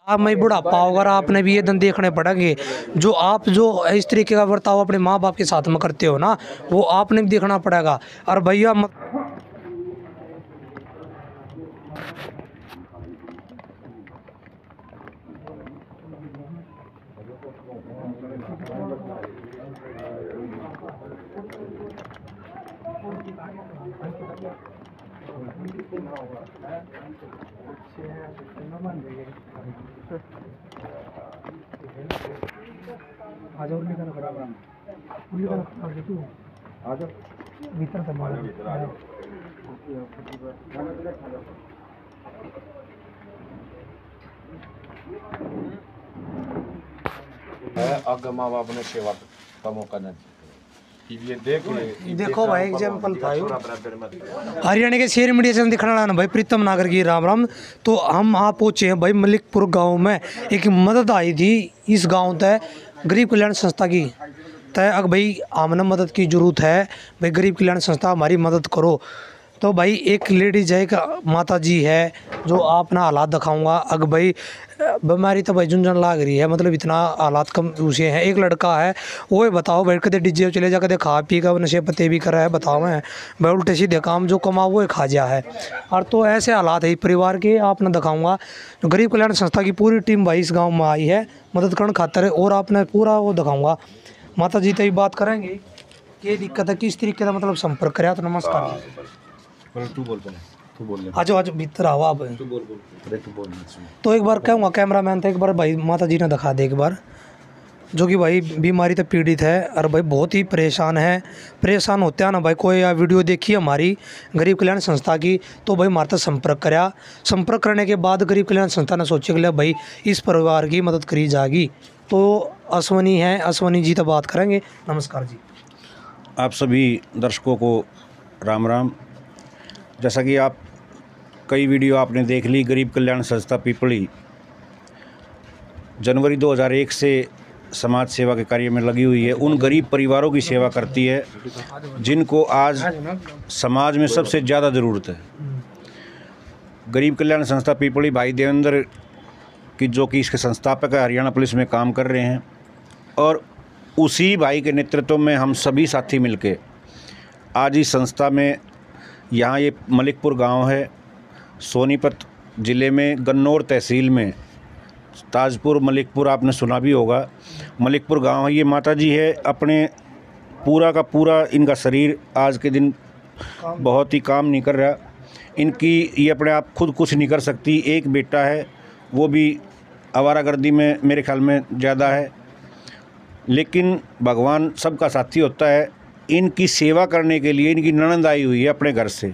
आप में बुढ़ापा होगा, आपने भी ये दिन देखने पड़ेंगे। जो आप जो इस तरीके का बर्ताव अपने माँ बाप के साथ में करते हो ना, वो आपने भी देखना पड़ेगा। और भैया आगे माँ बाप ने सेवा का मौका नहीं। ये देखो भाई एग्जाम्पल था हरियाणा के शेर मीडिया से दिखना रहा ना भाई प्रीतम नागर की राम राम। तो हम आप पहुँचे हैं भाई मलिकपुर गांव में। एक मदद आई थी इस गांव तक गरीब कल्याण संस्था की तय। अगर भाई आमने मदद की ज़रूरत है भाई, गरीब कल्याण संस्था हमारी मदद करो। तो भाई एक लेडीज है, एक माता जी है, जो अपना हालात दिखाऊंगा। अगर भाई बीमारी तो भाई झुंझुन लाग रही है, मतलब इतना हालात कम उसे हैं। एक लड़का है, वो बताओ भाई कदे डीजे चले जा, कदे खा पी का नशे पत्ते भी कर रहा है, बताओ है भाई उल्टे सीधे काम जो कमा वो खा जा है। और तो ऐसे हालात है परिवार के, आपने दिखाऊंगा। गरीब कल्याण संस्था की पूरी टीम भाई इस गाँव में आई है मदद करने खातर, और आपने पूरा वो दिखाऊंगा। माता जी तो ये बात करेंगे ये दिक्कत है किस तरीके का मतलब संपर्क करें। तो नमस्कार तू बोल आज आज भीतर आओ आप। तो एक बार कहूँगा कैमरा मैन था, एक बार भाई माता जी ने दिखा दे एक बार, जो कि भाई बीमारी तो पीड़ित है और भाई बहुत ही परेशान है। परेशान होते हैं ना भाई, कोई या वीडियो देखी हमारी गरीब कल्याण संस्था की तो भाई हमारे साथ संपर्क कराया। संपर्क करने के बाद गरीब कल्याण संस्था ने सोचे कि भाई इस परिवार की मदद करी जाएगी। तो अश्वनी है, अश्वनी जी तो बात करेंगे। नमस्कार जी। आप सभी दर्शकों को राम राम। जैसा कि आप कई वीडियो आपने देख ली, गरीब कल्याण संस्था पिपली जनवरी 2001 से समाज सेवा के कार्य में लगी हुई है। उन गरीब परिवारों की सेवा करती है जिनको आज समाज में सबसे ज़्यादा ज़रूरत है। गरीब कल्याण संस्था पिपली भाई देवेंद्र की, जो कि इसके संस्थापक है, हरियाणा पुलिस में काम कर रहे हैं। और उसी भाई के नेतृत्व में हम सभी साथी मिलके आज इस संस्था में, यहाँ ये मलिकपुर गांव है, सोनीपत ज़िले में गन्नौर तहसील में, ताजपुर मलिकपुर आपने सुना भी होगा, मलिकपुर गांव है। ये माता जी है, अपने पूरा का पूरा इनका शरीर आज के दिन बहुत ही काम नहीं कर रहा। इनकी ये अपने आप खुद कुछ नहीं कर सकती। एक बेटा है, वो भी आवारागर्दी में मेरे ख्याल में ज़्यादा है, लेकिन भगवान सबका साथी होता है। इनकी सेवा करने के लिए इनकी ननंद आई हुई है अपने घर से।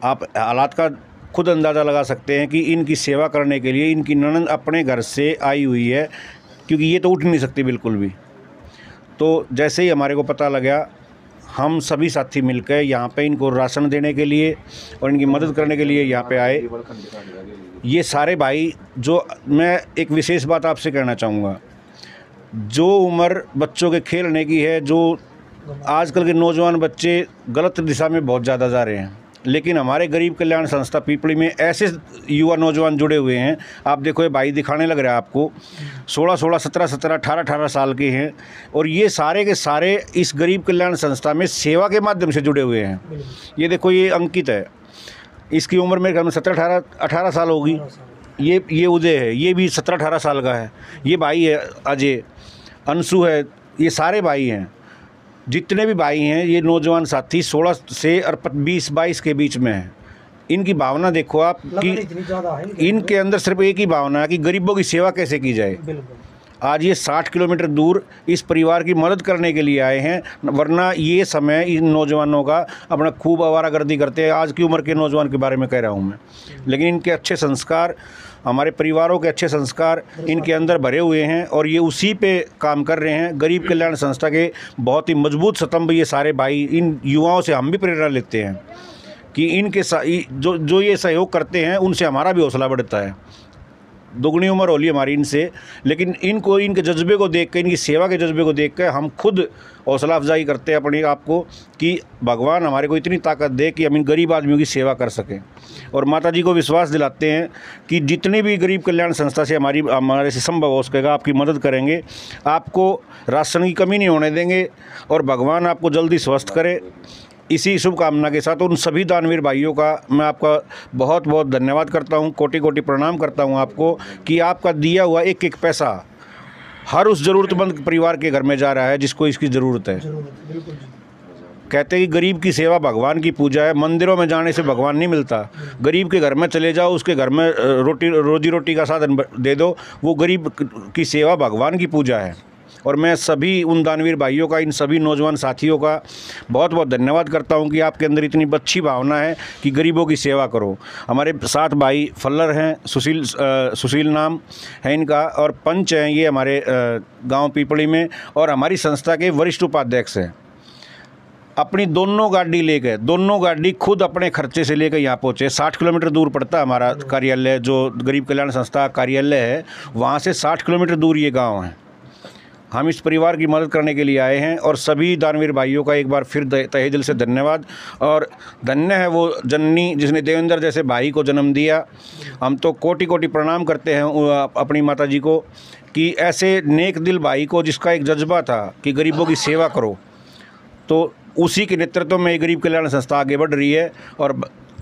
आप हालात का खुद अंदाज़ा लगा सकते हैं कि इनकी सेवा करने के लिए इनकी ननंद अपने घर से आई हुई है, क्योंकि ये तो उठ नहीं सकती बिल्कुल भी। तो जैसे ही हमारे को पता लगा, हम सभी साथी मिलकर यहाँ पे इनको राशन देने के लिए और इनकी मदद करने के लिए यहाँ पे आए। ये सारे भाई, जो मैं एक विशेष बात आपसे कहना चाहूँगा, जो उम्र बच्चों के खेलने की है, जो आजकल के नौजवान बच्चे गलत दिशा में बहुत ज़्यादा जा रहे हैं, लेकिन हमारे गरीब कल्याण संस्था पिपली में ऐसे युवा नौजवान जुड़े हुए हैं। आप देखो, ये भाई दिखाने लग रहा है आपको, 16-16, 17-17, 18-18 साल के हैं, और ये सारे के सारे इस गरीब कल्याण संस्था में सेवा के माध्यम से जुड़े हुए हैं। ये देखो, ये अंकित है, इसकी उम्र मेरे ख्याल में 17-18 साल होगी। ये उदय है, ये भी 17-18 साल का है। ये भाई है अजय, अंशु है, ये सारे भाई हैं। जितने भी भाई हैं, ये नौजवान साथी 16 से और 20-22 के बीच में हैं। इनकी भावना देखो आप कि इनके अंदर सिर्फ एक ही भावना है कि गरीबों की सेवा कैसे की जाए। आज ये 60 किलोमीटर दूर इस परिवार की मदद करने के लिए आए हैं, वरना ये समय इन नौजवानों का अपना खूब आवारागर्दी करते हैं। आज की उम्र के नौजवान के बारे में कह रहा हूँ मैं, लेकिन इनके अच्छे संस्कार, हमारे परिवारों के अच्छे संस्कार इनके अंदर भरे हुए हैं, और ये उसी पे काम कर रहे हैं। गरीब कल्याण संस्था के बहुत ही मजबूत स्तंभ ये सारे भाई। इन युवाओं से हम भी प्रेरणा लेते हैं कि इनके जो ये सहयोग करते हैं, उनसे हमारा भी हौसला बढ़ता है। दोगुनी उम्र हो ली हमारी इनसे, लेकिन इनको इनके जज्बे को देख कर, इनकी सेवा के जज्बे को देख कर हम खुद हौसला अफजाई करते हैं अपने आप को कि भगवान हमारे को इतनी ताकत दे कि हम इन गरीब आदमियों की सेवा कर सकें। और माता जी को विश्वास दिलाते हैं कि जितने भी गरीब कल्याण संस्था से हमारे से संभव हो सकेगा आपकी मदद करेंगे, आपको राशन की कमी नहीं होने देंगे और भगवान आपको जल्दी स्वस्थ करे। इसी शुभकामना के साथ उन सभी दानवीर भाइयों का मैं आपका बहुत बहुत धन्यवाद करता हूं, कोटि कोटि प्रणाम करता हूं आपको कि आपका दिया हुआ एक एक पैसा हर उस ज़रूरतमंद परिवार के घर में जा रहा है जिसको इसकी ज़रूरत है। कहते हैं कि गरीब की सेवा भगवान की पूजा है। मंदिरों में जाने से भगवान नहीं मिलता, गरीब के घर में चले जाओ, उसके घर में रोजी रोटी का साधन दे दो, वो गरीब की सेवा भगवान की पूजा है। और मैं सभी उन दानवीर भाइयों का, इन सभी नौजवान साथियों का बहुत बहुत धन्यवाद करता हूं कि आपके अंदर इतनी अच्छी भावना है कि गरीबों की सेवा करो। हमारे साथ भाई फल्लर हैं, सुशील नाम है इनका, और पंच हैं ये हमारे गांव पीपली में, और हमारी संस्था के वरिष्ठ उपाध्यक्ष हैं। अपनी दोनों गाड़ी खुद अपने खर्चे से लेकर यहाँ पहुँचे। 60 किलोमीटर दूर पड़ता है हमारा कार्यालय, जो गरीब कल्याण संस्था कार्यालय है, वहाँ से 60 किलोमीटर दूर ये गाँव है। हम इस परिवार की मदद करने के लिए आए हैं और सभी दानवीर भाइयों का एक बार फिर तहे दिल से धन्यवाद। और धन्य है वो जननी जिसने देवेंद्र जैसे भाई को जन्म दिया। हम तो कोटि कोटि प्रणाम करते हैं अपनी माता जी को कि ऐसे नेक दिल भाई को, जिसका एक जज्बा था कि गरीबों की सेवा करो, तो उसी के नेतृत्व में गरीब कल्याण संस्था आगे बढ़ रही है। और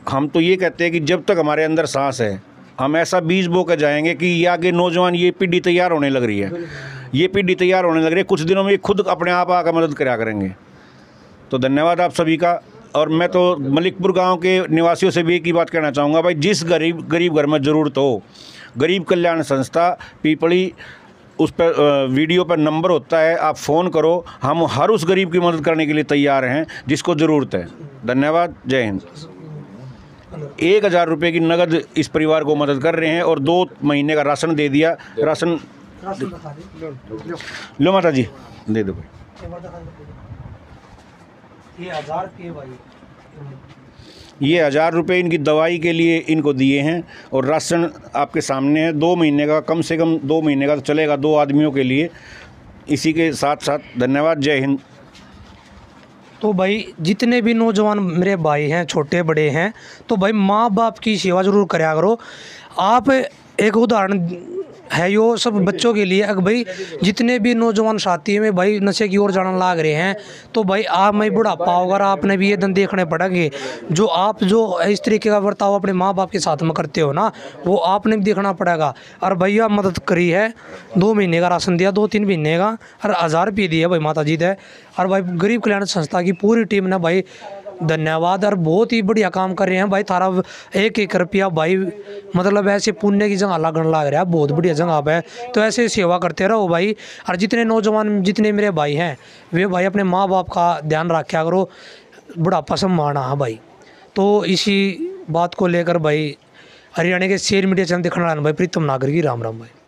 हम तो ये कहते हैं कि जब तक हमारे अंदर सांस है हम ऐसा बीज बो कर जाएंगे कि ये आगे नौजवान, ये पीढ़ी तैयार होने लग रही है, कुछ दिनों में खुद अपने आप आकर मदद करा करेंगे। तो धन्यवाद आप सभी का। और मैं तो मलिकपुर गांव के निवासियों से भी एक ही बात कहना चाहूँगा, भाई जिस गरीब घर में ज़रूरत हो, गरीब कल्याण संस्था पीपली, उस पर वीडियो पर नंबर होता है, आप फ़ोन करो, हम हर उस गरीब की मदद करने के लिए तैयार हैं जिसको ज़रूरत है। धन्यवाद, जय हिंद। 1000 रुपये की नगद इस परिवार को मदद कर रहे हैं और 2 महीने का राशन दे दिया। राशन लो माता जी, दे दो भाई। ये 1000 रुपये इनकी दवाई के लिए इनको दिए हैं और राशन आपके सामने है। 2 महीने का, कम से कम 2 महीने का तो चलेगा 2 आदमियों के लिए। इसी के साथ साथ धन्यवाद, जय हिंद। तो भाई जितने भी नौजवान मेरे भाई हैं, छोटे बड़े हैं, तो भाई माँ बाप की सेवा ज़रूर कराया करो। आप एक उदाहरण है यो सब बच्चों के लिए। अगर भाई जितने भी नौजवान साथी में भाई नशे की ओर जाना लाग रहे हैं, तो भाई आप में बुढ़ापा होगा, आपने भी ये दिन देखने पड़ेंगे। जो आप जो इस तरीके का बर्ताव अपने माँ बाप के साथ में करते हो ना, वो आपने भी देखना पड़ेगा। और भैया मदद करी है, 2 महीने का राशन दिया, 2-3 महीने का, और 1000 रुपये दिए भाई माता जी दे। और भाई गरीब कल्याण संस्था की पूरी टीम ने भाई धन्यवाद, और बहुत ही बढ़िया काम कर रहे हैं भाई। थारा 1-1 रुपया भाई मतलब ऐसे पुण्य की जगह लगन लग रहा है, बहुत बढ़िया जगह है। तो ऐसे सेवा करते रहो भाई। और जितने नौजवान, जितने मेरे भाई हैं, वे भाई अपने माँ बाप का ध्यान रखा करो, बुढ़ापा संभालना है भाई। तो इसी बात को लेकर भाई हरियाणा के शेयर मीडिया चैनल दिखाने वाले भाई प्रीतम नागर की राम राम भाई।